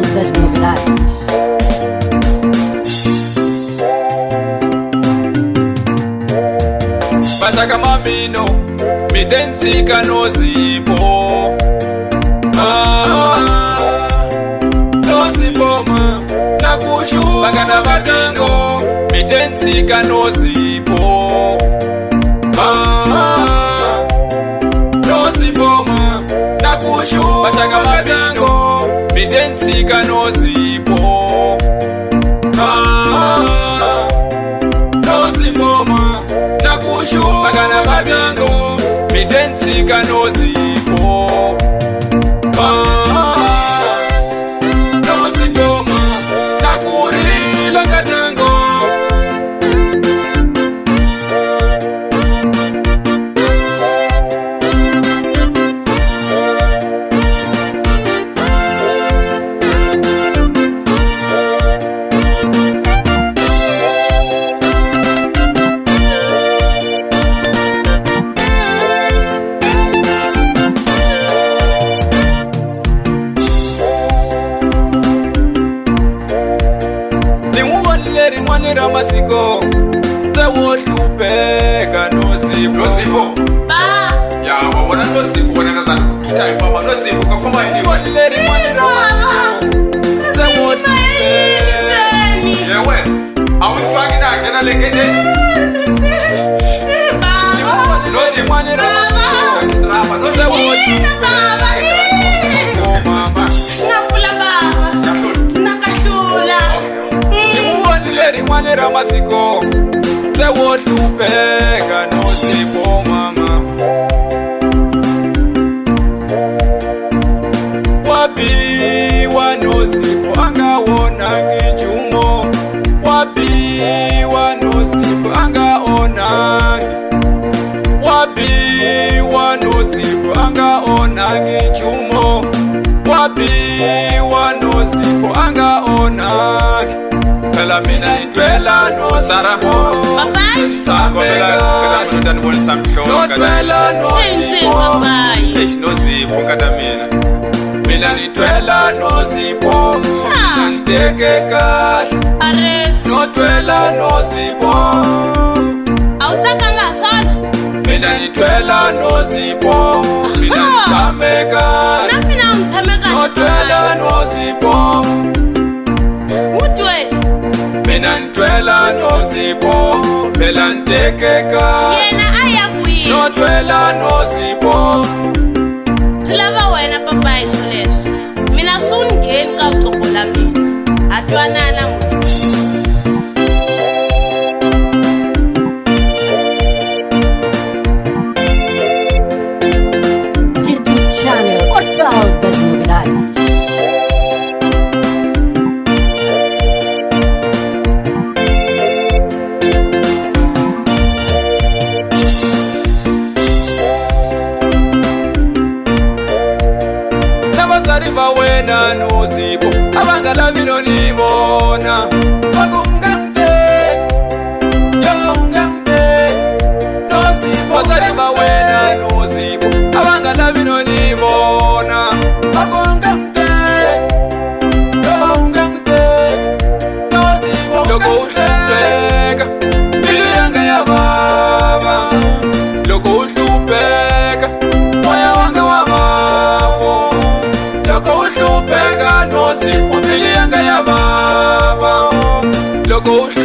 portal das novidades. Bashaka mamino, midensika nozipo. Nozipo ma, nakushu bagana badingo, midensika nozipo. Nozipo ma, nakushu bashaka badingo, midensika nozipo. Nozipo ma, nakushu bagana badingo, midensika nozipo. Nozingoma nakurila kadango. Mwanira masiko Zewo shupeka Nozipo Ba Ya wana nozipo wana kazana Tutai mama nozipo kafama hini Mwanira masiko Zewo shupeka Yewe Awuntuangi na kena legede Nozi mwanira masiko Rama nozewo shupeka Mwanira masiko Zewo shupeka Nozipo mama Wapi wa Nozipo anga wona ngichumo Wapi wa Nozipo anga ona Wapi wa Nozipo anga ona ngichumo Wapi wa Nozipo anga ona Kala mina itwela no saraho Samega Kala shinda nwoni samsho No twela no zipo Ish no zipo kata mina Mina itwela no zipo Mina niteke kash No twela no zipo Autaka nga shona Mina itwela no zipo Mina nitame kash Na mina mtame kash No twela no zipo Mutwe Mina ntwela nozipo Phela ntekeka Yena aya kuyi Notwela nozipo Tulava wena papa isholesh Mina sungeni ka uqobola mina Atwanana musi YouTube Channel, portal das novidades. Nabakariba wena nozipo Abangala vino nibona Bagungante Yo ungante Nozipo Bakariba wena nozipo Abangala vino nibona Bagungante Yo ungante Nozipo Loko uhlupeka Miliyanga ya baba Loko uhlupeka Moya wanga wa babo Loko uhlupeka nozipo Miliyanga ya baba Loko uhlupeka